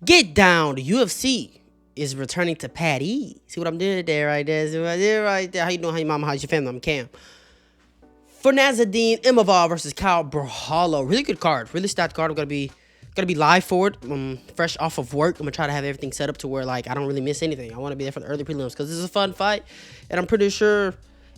Get down. The UFC is returning to Patty. See what I'm doing there, right there? See what I did right there? How you doing? How your mama? How's your family? I'm Cam. For Nazadine, Imavov versus Kyle Borralho. Really good card. Really stacked card. I'm gonna be live for it. Fresh off of work. I'm gonna try to have everything set up to where like I don't really miss anything. I want to be there for the early prelims because this is a fun fight, and I'm pretty sure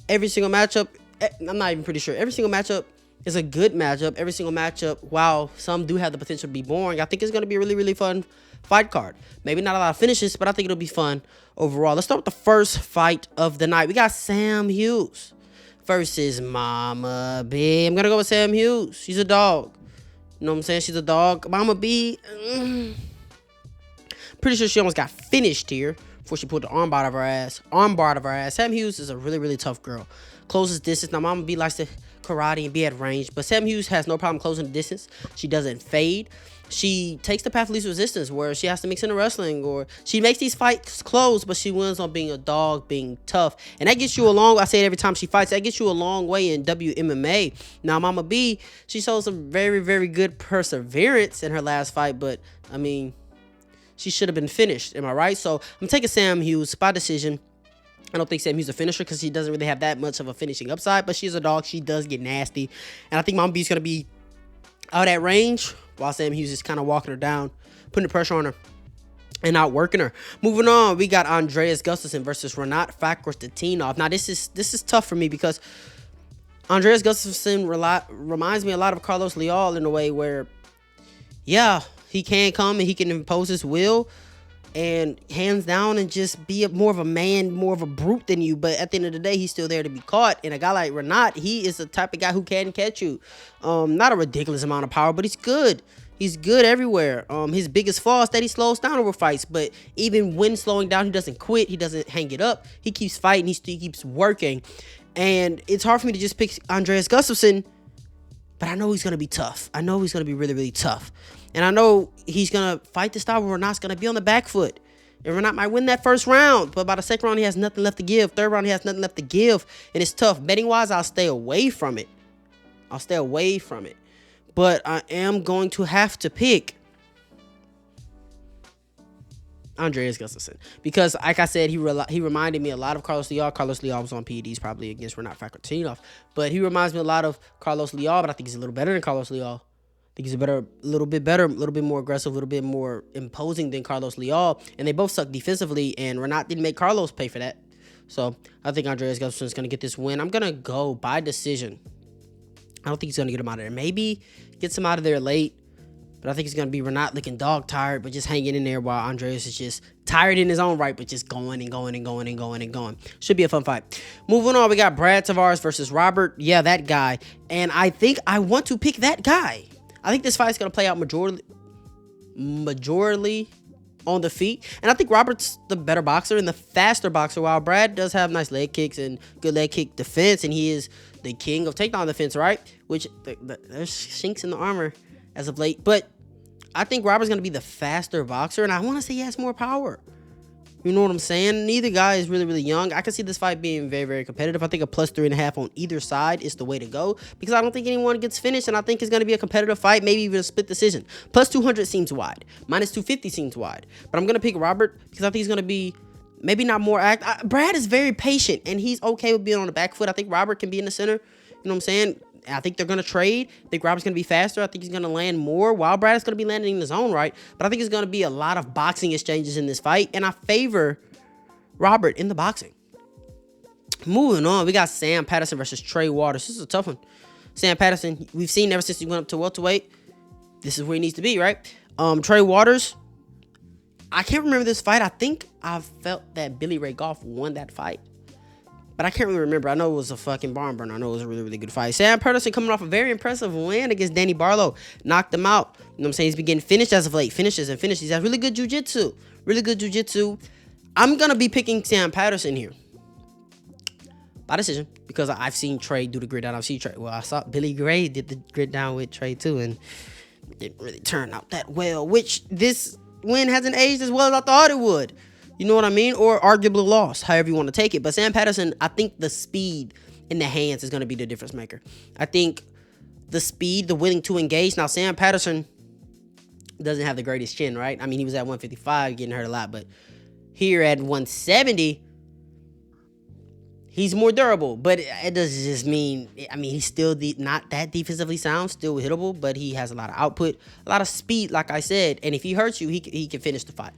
every single matchup. I'm not even pretty sure. Every single matchup is a good matchup. Every single matchup, while some do have the potential to be boring, I think it's gonna be a really, really fun fight card. Maybe not a lot of finishes, but I think it'll be fun overall. Let's start with the first fight of the night. We got Sam Hughes versus Mama B. I'm gonna go with Sam Hughes. She's a dog. You know what I'm saying? She's a dog. Mama B, pretty sure she almost got finished here before she put the armbar of her ass. Sam Hughes is a really, really tough girl. Closes distance. Now, Mama B likes to karate and be at range, but Sam Hughes has no problem closing the distance. She doesn't fade. She takes the path of least resistance where she has to mix in the wrestling, or she makes these fights close, but she wins on being a dog, being tough. And that gets you a long, I say it every time she fights, that gets you a long way in WMMA. Now, Mama B, she showed some very, very good perseverance in her last fight, but, I mean, she should have been finished. Am I right? So, I'm taking Sam Hughes by decision. I don't think Sam Hughes is a finisher because she doesn't really have that much of a finishing upside, but she's a dog. She does get nasty. And I think Mama B is going to be out at range while Sam Hughes is kind of walking her down, putting the pressure on her, and outworking her. Moving on, we got Andreas Gustafsson versus Renat Fakhretdinov. Now, this is tough for me because Andreas Gustafsson reminds me a lot of Carlos Leal in a way where, yeah, he can come and he can impose his will and hands down and just be more of a man, more of a brute than you. But at the end of the day, he's still there to be caught. And a guy like Renat, he is the type of guy who can catch you. Not a ridiculous amount of power, but he's good. He's good everywhere. His biggest flaw is that he slows down over fights. But even when slowing down, he doesn't quit. He doesn't hang it up. He keeps fighting. He keeps working. And it's hard for me to just pick Andreas Gustafsson, but I know he's going to be tough. I know he's going to be really, really tough. And I know he's going to fight the style where Renat's going to be on the back foot. And Renat might win that first round, but by the second round, he has nothing left to give. Third round, he has nothing left to give. And it's tough. Betting-wise, I'll stay away from it. But I am going to have to pick Andreas Gustafsson. Because, like I said, he reminded me a lot of Carlos Leal. Carlos Leal was on PEDs probably against Renat Fakhretdinov. But he reminds me a lot of Carlos Leal, but I think he's a little better than Carlos Leal. I think he's a little bit better, a little bit more aggressive, a little bit more imposing than Carlos Leal. And they both suck defensively, and Renat didn't make Carlos pay for that. So I think Andreas Gustafsson is going to get this win. I'm going to go by decision. I don't think he's going to get him out of there. Maybe gets him out of there late. But I think it's going to be Renat looking dog tired, but just hanging in there while Andreas is just tired in his own right, but just going and going and going and going and going. Should be a fun fight. Moving on, we got Brad Tavares versus Robert. Yeah, that guy. And I think I want to pick that guy. I think this fight is going to play out majorly on the feet. And I think Robert's the better boxer and the faster boxer, while Brad does have nice leg kicks and good leg kick defense. And he is the king of takedown defense, right? Which there's chinks in the armor as of late. But I think Robert's going to be the faster boxer. And I want to say he has more power. You know what I'm saying? Neither guy is really, really young. I can see this fight being very, very competitive. I think a plus 3.5 on either side is the way to go because I don't think anyone gets finished, and I think it's going to be a competitive fight, maybe even a split decision. Plus 200 seems wide. Minus 250 seems wide. But I'm going to pick Robert because I think he's going to be maybe not more Brad is very patient, and he's okay with being on the back foot. I think Robert can be in the center. You know what I'm saying? I think they're going to trade. I think Robert's going to be faster. I think he's going to land more, while Brad is going to be landing in his own right. But I think it's going to be a lot of boxing exchanges in this fight, and I favor Robert in the boxing. Moving on, we got Sam Patterson versus Trey Waters. This is a tough one. Sam Patterson, we've seen ever since he went up to welterweight, this is where he needs to be, right? Trey Waters, I can't remember this fight. I think I felt that Billy Ray Goff won that fight, but I can't really remember. I know it was a fucking barn burner. I know it was a really, really good fight. Sam Patterson coming off a very impressive win against Danny Barlow. Knocked him out. You know what I'm saying? He's been getting finished as of late. Finishes and finishes. He has really good jiu-jitsu. I'm going to be picking Sam Patterson here by decision because I've seen Trey do the grid down. I've seen Trey. Well, I saw Billy Gray did the grid down with Trey too, and it didn't really turn out that well, which this win hasn't aged as well as I thought it would. You know what I mean? Or arguably lost, however you want to take it. But Sam Patterson, I think the speed in the hands is going to be the difference maker. I think the speed, the willing to engage. Now, Sam Patterson doesn't have the greatest chin, right? I mean, he was at 155 getting hurt a lot, but here at 170, he's more durable. But it doesn't just mean, I mean, he's still not that defensively sound, still hittable, but he has a lot of output, a lot of speed, like I said. And if he hurts you, he can finish the fight,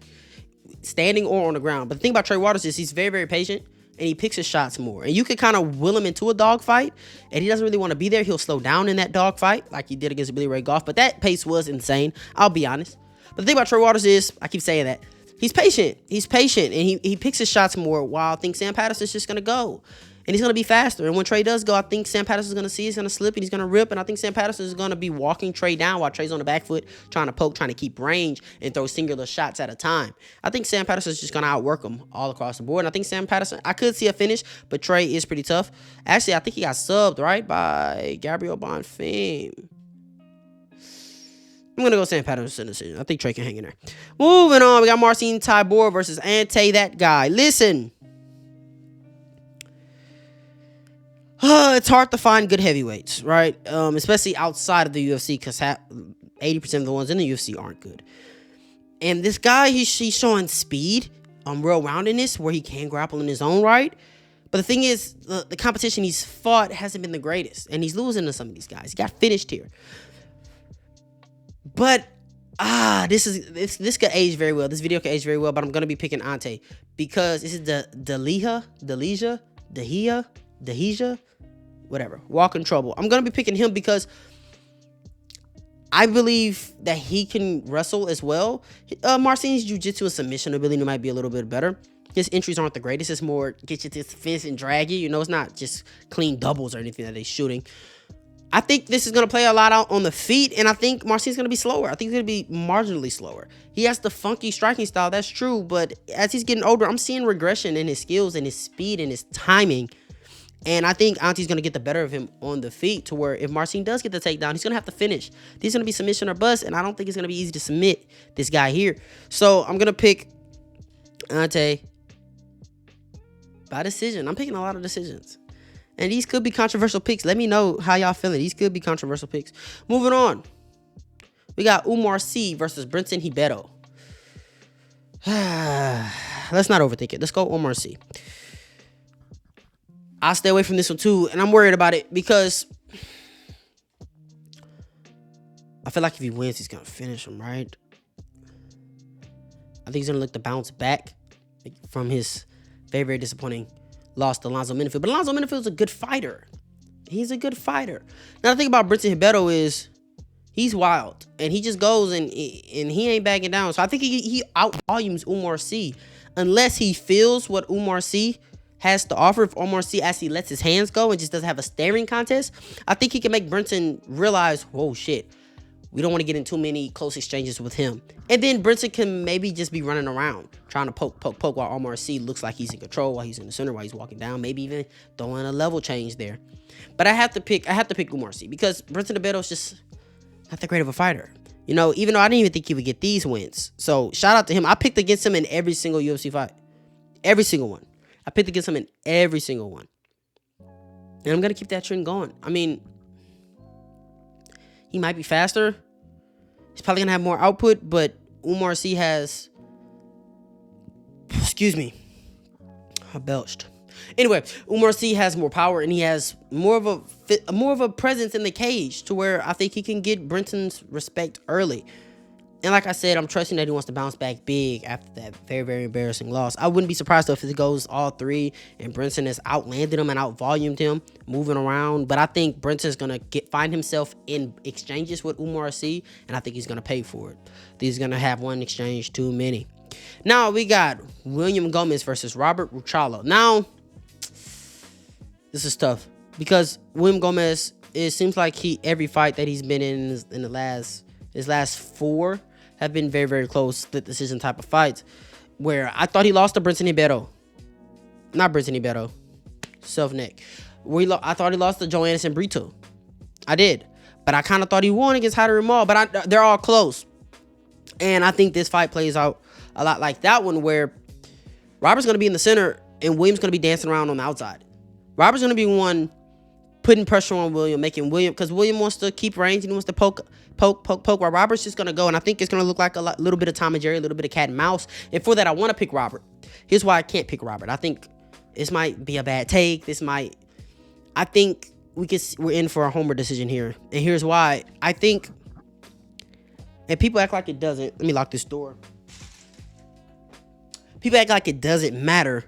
standing or on the ground. But the thing about Trey Waters is he's very, very patient, and he picks his shots more. And you can kind of will him into a dogfight, and he doesn't really want to be there. He'll slow down in that dogfight like he did against Billy Ray Goff. But that pace was insane, I'll be honest. But the thing about Trey Waters is, I keep saying that, he's patient. He's patient, and he picks his shots more, while I think Sam Patterson's just going to go. And he's going to be faster. And when Trey does go, I think Sam Patterson's going to see, he's going to slip, and he's going to rip. And I think Sam Patterson is going to be walking Trey down while Trey's on the back foot, trying to poke, trying to keep range, and throw singular shots at a time. I think Sam Patterson's just going to outwork him all across the board. And I think Sam Patterson, I could see a finish, but Trey is pretty tough. Actually, I think he got subbed, right, by Gabriel Bonfim. I'm going to go Sam Patterson decision. I think Trey can hang in there. Moving on, we got Marcin Tybura versus Ante, that guy. Listen. It's hard to find good heavyweights, right? Especially outside of the UFC, because 80% of the ones in the UFC aren't good. And this guy, he's showing speed, real roundedness, where he can grapple in his own right. But the thing is, the competition he's fought hasn't been the greatest, and he's losing to some of these guys. He got finished here. But this could age very well. This video could age very well, but I'm gonna be picking Ante because this is Dehija, whatever. Walk in trouble. I'm gonna be picking him because I believe that he can wrestle as well. Marcin's jiu-jitsu and submission ability might be a little bit better. His entries aren't the greatest. It's more get you to this fence and drag you. You know, it's not just clean doubles or anything that they're shooting. I think this is going to play a lot out on the feet, and I think Marcin's going to be slower. I think he's going to be marginally slower. He has the funky striking style, that's true, but as he's getting older, I'm seeing regression in his skills and his speed and his timing, and I think Ante's going to get the better of him on the feet to where if Marcin does get the takedown, he's going to have to finish. This is going to be submission or bust, and I don't think it's going to be easy to submit this guy here. So I'm going to pick Ante by decision. I'm picking a lot of decisions. And these could be controversial picks. Let me know how y'all feeling. These could be controversial picks. Moving on. We got Umar C versus Brenton Hibeto. Let's not overthink it. Let's go Umar C. I'll stay away from this one too. And I'm worried about it because I feel like if he wins, he's going to finish him, right? I think he's going to look to bounce back from his very, very disappointing loss to Alonzo Menifield. But Alonzo Menifield's a good fighter. He's a good fighter. Now, the thing about Brenton Hibeto is he's wild. And he just goes and he ain't backing down. So I think he out-volumes Umar C. Unless he feels what Umar C has to offer. If Umar C actually lets his hands go and just doesn't have a staring contest, I think he can make Brenton realize, whoa, shit, we don't want to get in too many close exchanges with him. And then Brenton can maybe just be running around, trying to poke while Omar C looks like he's in control, while he's in the center, while he's walking down, maybe even throwing a level change there. But I have to pick Umar C because Brenton Hibeto's just not that great of a fighter. You know, even though I didn't even think he would get these wins. So shout out to him. I picked against him in every single UFC fight. Every single one. I picked against him in every single one. And I'm going to keep that trend going. I mean, he might be faster. He's probably going to have more output, but Umar C has... Excuse me. I belched. Anyway, Umar C has more power, and he has more of a presence in the cage to where I think he can get Brenton's respect early. And like I said, I'm trusting that he wants to bounce back big after that very, very embarrassing loss. I wouldn't be surprised though if it goes all three and Brenton has outlanded him and outvolumed him, moving around. But I think Brenton's going to find himself in exchanges with Umar C, and I think he's going to pay for it. He's going to have one exchange too many. Now we got William Gomez versus Robert Ruchala. Now, this is tough because William Gomez, it seems like every fight that he's been in his last four have been very, very close split decision type of fights, where I thought he lost to Brenton Hibeto. Not Brenton Hibeto. Self-neck. I thought he lost to Joanderson Brito. I did. But I kind of thought he won against Hyder Ramal, but they're all close. And I think this fight plays out a lot like that one, where Robert's going to be in the center and Williams going to be dancing around on the outside. Robert's going to be one putting pressure on William, making William, because William wants to keep range and he wants to poke. While Robert's just gonna go, and I think it's gonna look like a little bit of Tom and Jerry, a little bit of cat and mouse. And for that, I want to pick Robert. Here's why I can't pick Robert. I think this might be a bad take. I think we're in for a homer decision here, and here's why. I think, and people act like it doesn't. Let me lock this door. People act like it doesn't matter.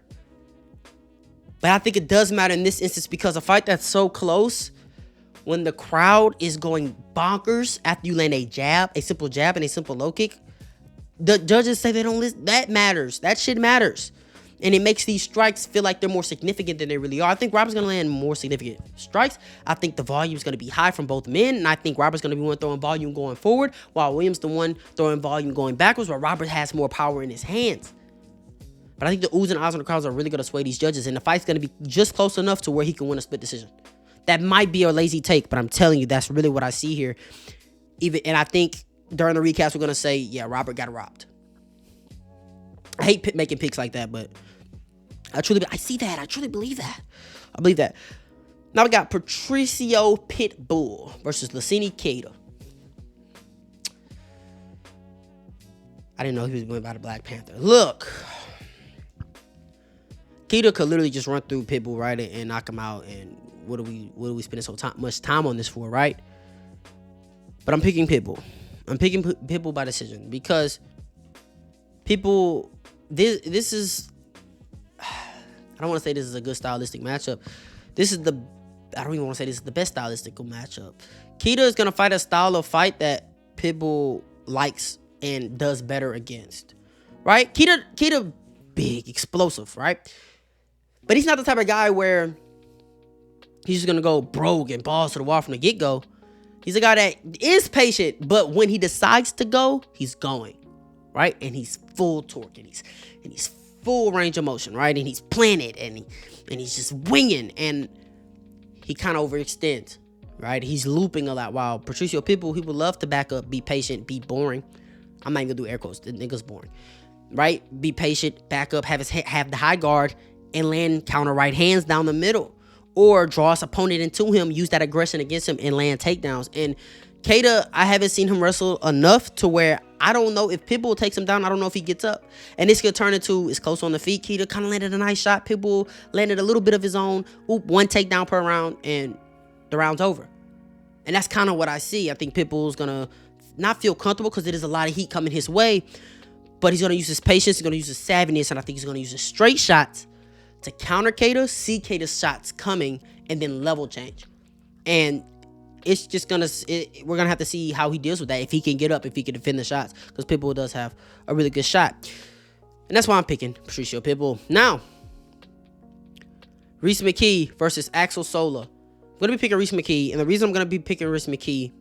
But I think it does matter in this instance because a fight that's so close, when the crowd is going bonkers after you land a simple jab and a simple low kick, the judges say they don't listen. That matters. That shit matters. And it makes these strikes feel like they're more significant than they really are. I think Robert's going to land more significant strikes. I think the volume is going to be high from both men. And I think Robert's going to be one throwing volume going forward, while Williams the one throwing volume going backwards, where Robert has more power in his hands. But I think the oohs and ahs on the crowds are really going to sway these judges. And the fight's going to be just close enough to where he can win a split decision. That might be a lazy take, but I'm telling you, that's really what I see here. And I think during the recaps, we're going to say, yeah, Robert got robbed. I hate making picks like that, but I see that. I truly believe that. I believe that. Now we got Patricio Pitbull versus Licini Keita. I didn't know he was going by the Black Panther. Look. Keita could literally just run through Pitbull, right, and knock him out. And what are we spending much time on this for, right? But I'm picking Pitbull. I'm picking Pitbull by decision because people. This is. I don't want to say this is a good stylistic matchup. I don't even want to say this is the best stylistic matchup. Keita is gonna fight a style of fight that Pitbull likes and does better against, right? Keita, big, explosive, right? But he's not the type of guy where he's just going to go broke and balls to the wall from the get-go. He's a guy that is patient, but when he decides to go, he's going, right? And he's full torque, and he's full range of motion, right? And he's planted, and he's just winging, and he kind of overextends, right? He's looping a lot, while Patricio Pitbull, he would love to back up, be patient, be boring. I'm not even going to do air quotes. The nigga's boring, right? Be patient, back up, have the high guard, and land counter right hands down the middle, or draw his opponent into him, use that aggression against him, and land takedowns. And Keita, I haven't seen him wrestle enough to where I don't know if Pitbull takes him down. I don't know if he gets up. And this could turn into, it's close on the feet. Keita kind of landed a nice shot. Pitbull landed a little bit of his own. One takedown per round, and the round's over. And that's kind of what I see. I think Pitbull's going to not feel comfortable because there is a lot of heat coming his way. But he's going to use his patience. He's going to use his savviness. And I think he's going to use his straight shots to counter Keita, see Keita's shots coming, and then level change. And it's just we're gonna have to see how he deals with that, if he can get up, if he can defend the shots, because Pitbull does have a really good shot. And that's why I'm picking Patricio Pitbull. Now, Reese McKee versus Axel Sola. I'm gonna be picking Reese McKee, and the reason I'm gonna be picking Reese McKee,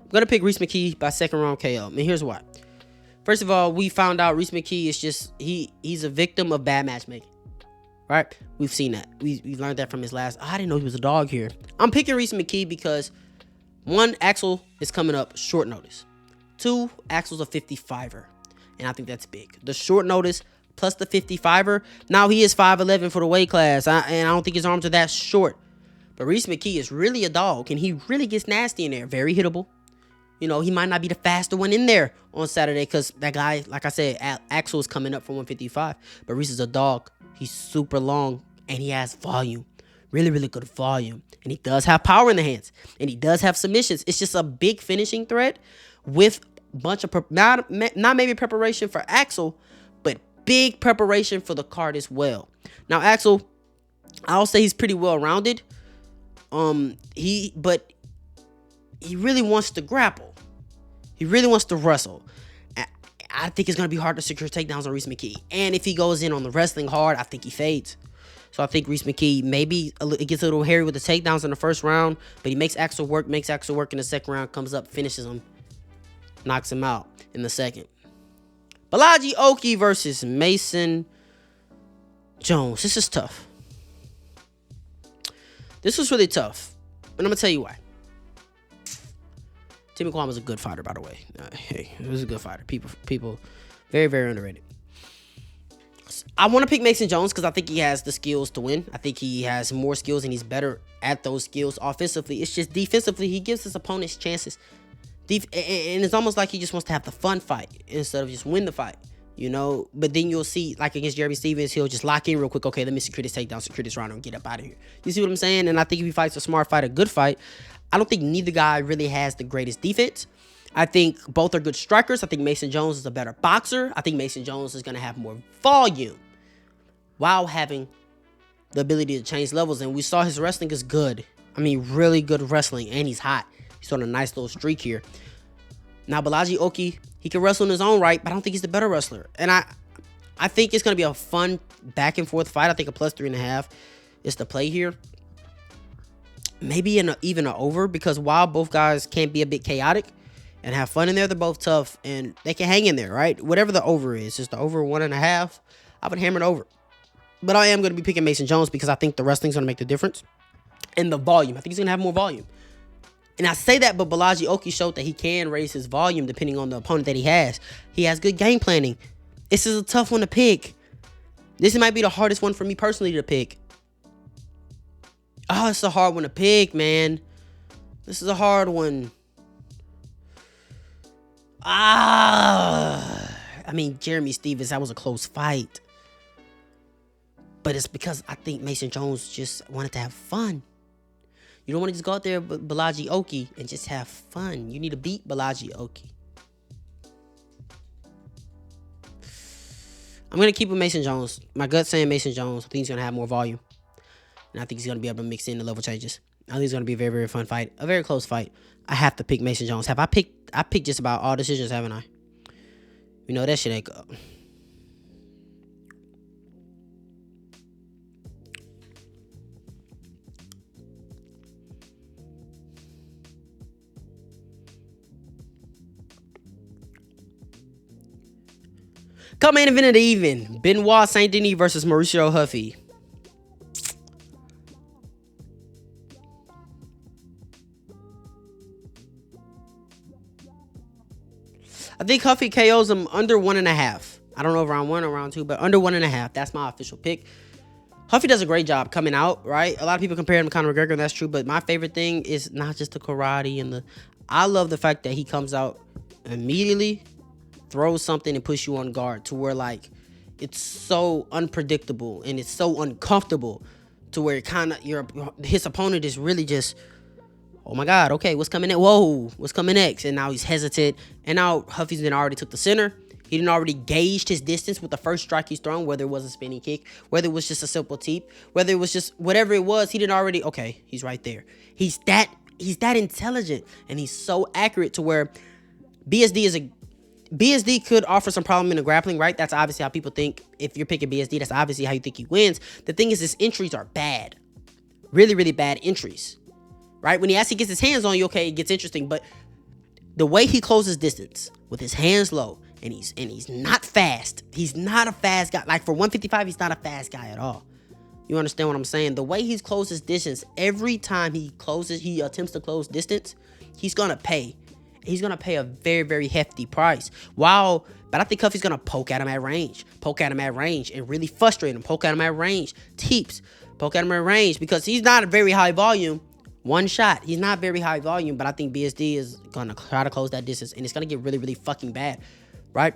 I'm gonna pick Reese McKee by second round KO. And here's why. First of all, we found out Reese McKee is just he's a victim of bad matchmaking, right? We've seen that. We learned that from his last. I didn't know he was a dog here. I'm picking Reese McKee because, one, Axel is coming up short notice. Two, Axel's a 55er, and I think that's big. The short notice plus the 55er. Now he is 5'11" for the weight class, and I don't think his arms are that short. But Reese McKee is really a dog, and he really gets nasty in there. Very hittable. You know, he might not be the faster one in there on Saturday because that guy, like I said, Axel is coming up for 155. But Reese is a dog. He's super long, and he has volume. Really, really good volume. And he does have power in the hands. And he does have submissions. It's just a big finishing threat with a bunch of, not maybe preparation for Axel, but big preparation for the card as well. Now, Axel, I'll say he's pretty well-rounded. But he really wants to grapple. He really wants to wrestle. I think it's going to be hard to secure takedowns on Reese McKee. And if he goes in on the wrestling hard, I think he fades. So I think Reese McKee, maybe it gets a little hairy with the takedowns in the first round, but he makes Axel work in the second round, comes up, finishes him, knocks him out in the second. Balaji Oki versus Mason Jones. This is tough. This was really tough. And I'm going to tell you why. Timmy Kwame is a good fighter, by the way. Hey, he was a good fighter. People, very, very underrated. I want to pick Mason Jones because I think he has the skills to win. I think he has more skills and he's better at those skills offensively. It's just defensively, he gives his opponents chances. And it's almost like he just wants to have the fun fight instead of just win the fight, you know? But then you'll see, like against Jeremy Stevens, he'll just lock in real quick. Okay, let me secure this takedown, secure this round, and get up out of here. You see what I'm saying? And I think if he fights a smart fight, a good fight, I don't think neither guy really has the greatest defense. I think both are good strikers. I think Mason Jones is a better boxer. I think Mason Jones is going to have more volume while having the ability to change levels. And we saw his wrestling is good. I mean, really good wrestling. And he's hot. He's on a nice little streak here. Now, Balaji Oki, he can wrestle in his own right, but I don't think he's the better wrestler. And I think it's going to be a fun back and forth fight. I think a +3.5 is the play here. Maybe even an over, because while both guys can be a bit chaotic and have fun in there, they're both tough and they can hang in there, right? Whatever the over is, just the over 1.5, I would hammer it over. But I am going to be picking Mason Jones because I think the wrestling's going to make the difference. And the volume, I think he's going to have more volume. And I say that, but Balaji Oki showed that he can raise his volume depending on the opponent that he has. He has good game planning. This is a tough one to pick. This might be the hardest one for me personally to pick. Oh, it's a hard one to pick, man. This is a hard one. I mean, Jeremy Stevens, that was a close fight. But it's because I think Mason Jones just wanted to have fun. You don't want to just go out there with Balaji Oki and just have fun. You need to beat Balaji Oki. I'm going to keep with Mason Jones. My gut's saying Mason Jones. I think he's going to have more volume. And I think he's going to be able to mix in the level changes. I think it's going to be a very, very fun fight. A very close fight. I have to pick Mason Jones. I picked just about all decisions, haven't I? You know, that shit ain't go. Come main event of the evening. Benoit Saint Denis versus Mauricio Huffy. I think Huffy KOs him under 1.5. I don't know if round 1 or round 2, but under 1.5. That's my official pick. Huffy does a great job coming out, right? A lot of people compare him to Conor McGregor, and that's true. But my favorite thing is not just the karate and the... I love the fact that he comes out immediately, throws something, and puts you on guard to where, like, it's so unpredictable and it's so uncomfortable to where it kind of... his opponent is really just... oh my God, okay, what's coming next? Whoa, what's coming next? And now he's hesitant. And now Huffy's then already took the center. He didn't already gauged his distance with the first strike he's thrown, whether it was a spinning kick, whether it was just a simple teep, whether it was just whatever it was, he didn't already, okay, he's right there. He's that intelligent and he's so accurate to where BSD could offer some problem in the grappling, right? That's obviously how people think. If you're picking BSD, that's obviously how you think he wins. The thing is, his entries are bad. Really, really bad entries. Right? When he actually gets his hands on you, okay, it gets interesting. But the way he closes distance with his hands low, and he's not fast. He's not a fast guy. Like for 155, he's not a fast guy at all. You understand what I'm saying? The way he's closed his distance, every time he attempts to close distance, he's gonna pay. He's gonna pay a very, very hefty price. But I think Huffy's gonna poke at him at range, and really frustrate him. Poke at him at range, teeps, poke at him at range, because he's not a very high volume. One shot. He's not very high volume, but I think BSD is going to try to close that distance, and it's going to get really, really fucking bad, right?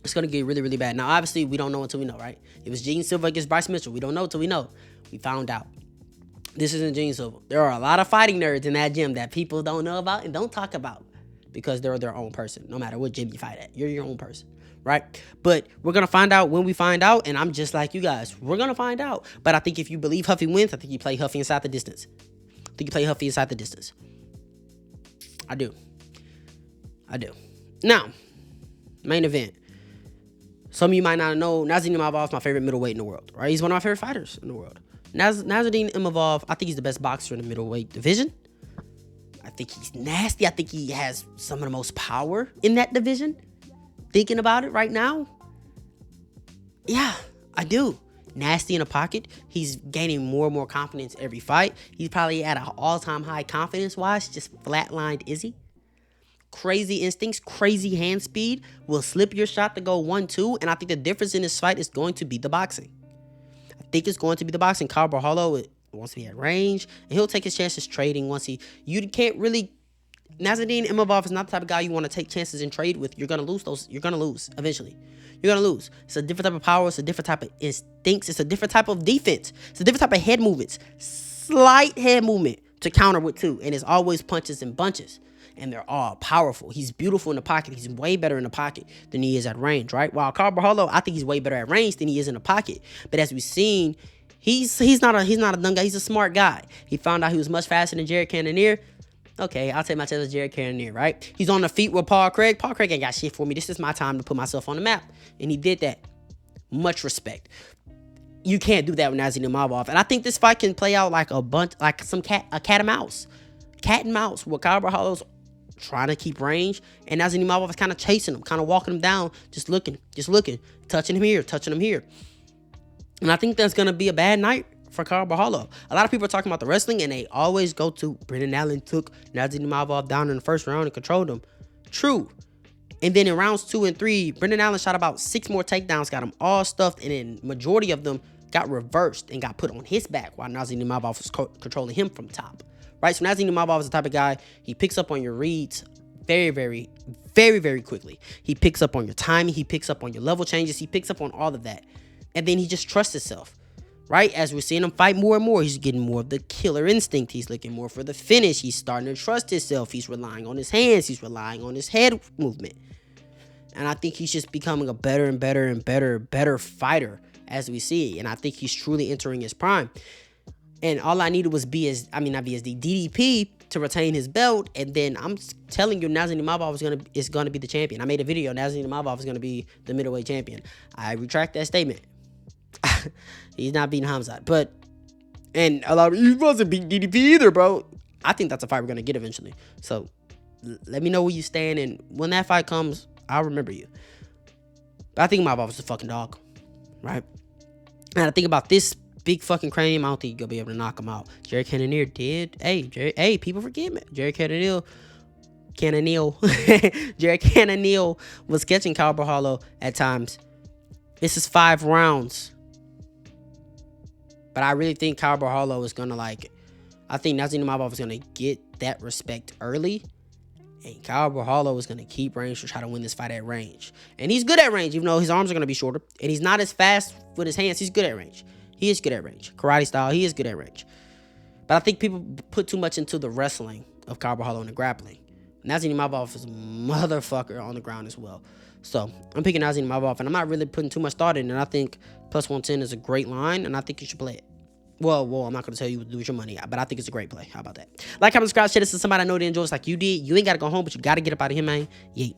It's going to get really, really bad. Now, obviously, we don't know until we know, right? It was Gene Silva against Bryce Mitchell. We don't know until we know. We found out. This isn't Gene Silva. There are a lot of fighting nerds in that gym that people don't know about and don't talk about because they're their own person. No matter what gym you fight at, you're your own person, right? But we're going to find out when we find out, and I'm just like you guys. We're going to find out. But I think if you believe Huffy wins, I think you play Huffy inside the distance. I think you play Huffy inside the distance. I do. Now, main event. Some of you might not know, Nasruddin Imavov is my favorite middleweight in the world, right? He's one of my favorite fighters in the world. Nasruddin Imavov, I think he's the best boxer in the middleweight division. I think he's nasty. I think he has some of the most power in that division. Thinking about it right now. Yeah, I do. Nasty in the pocket. He's gaining more and more confidence every fight. He's probably at an all-time high confidence-wise. Just flatlined, is he? crazy instincts, crazy hand speed, will slip your shot to go 1-2. And I think the difference in this fight is going to be the boxing. I think it's going to be the boxing. Kyle Borralho wants to be at range, and he'll take his chances trading once you can't really. Nasruddin Imavov is not the type of guy you want to take chances and trade with. You're going to lose those. You're going to lose eventually. You're going to lose. It's a different type of power. It's a different type of instincts. It's a different type of defense. It's a different type of head movements. Slight head movement to counter with too. And it's always punches and bunches. And they're all powerful. He's beautiful in the pocket. He's way better in the pocket than he is at range, right? While Kyle Borralho, I think he's way better at range than he is in the pocket. But as we've seen, he's not a dumb guy. He's a smart guy. He found out he was much faster than Jared Cannonier. Okay, I'll take my chance with Jared Cannonier, right? He's on the feet with Paul Craig. Paul Craig ain't got shit for me. This is my time to put myself on the map. And he did that. Much respect. You can't do that with Nasruddin Imavov. And I think this fight can play out like a cat and mouse. Cat and mouse, where Kyle Borralho's trying to keep range, and Nasruddin Imavov is kind of chasing him, kind of walking him down, just looking, touching him here. And I think that's going to be a bad night for Kyle Borralho. A lot of people are talking about the wrestling, and they always go to Brendan Allen took Nasruddin Imavov down in the first round and controlled him. True. And then in rounds 2 and 3, Brendan Allen shot about 6 more takedowns, got them all stuffed, and then majority of them got reversed and got put on his back while Nasruddin Imavov was controlling him from top. Right? So Nasruddin Imavov is the type of guy, he picks up on your reads very, very, very, very quickly. He picks up on your timing. He picks up on your level changes. He picks up on all of that. And then he just trusts himself. Right? As we're seeing him fight more and more, he's getting more of the killer instinct. He's looking more for the finish. He's starting to trust himself. He's relying on his hands. He's relying on his head movement. And I think he's just becoming a better and better fighter as we see. And I think he's truly entering his prime. And all I needed was DDP to retain his belt. And then I'm telling you, Nasruddin Imavov is gonna be the champion. I made a video. Nasruddin Imavov is gonna be the middleweight champion. I retract that statement. He's not beating Hamzat, and a lot of he wasn't beating DDP either, bro. I think that's a fight we're gonna get eventually. So let me know where you stand, and when that fight comes, I'll remember you. But I think Imavov is a fucking dog, right? And I think about this big fucking cranium. I don't think you're gonna be able to knock him out. Jared Cannonier did. Hey, people forgive me. Jared Cannonier was catching Kyle Borralho at times. This is 5 rounds. But I really think Kyle Borralho is gonna I think Nasruddin Imavov is gonna get that respect early. And Kyle Borralho is gonna keep range to try to win this fight at range. And he's good at range, even though his arms are gonna be shorter. And he's not as fast with his hands. He's good at range. He is good at range. Karate style, he is good at range. But I think people put too much into the wrestling of Kyle Borralho and the grappling. Nasruddin Imavov is a motherfucker on the ground as well. So I'm picking Nasruddin Imavov, and I'm not really putting too much thought in it. And I think plus 110 is a great line, and I think you should play it. Well, I'm not going to tell you what to do with your money, but I think it's a great play. How about that? Like, comment, subscribe, share this to somebody I know that enjoys like you did. You ain't got to go home, but you got to get up out of here, man. Yeet.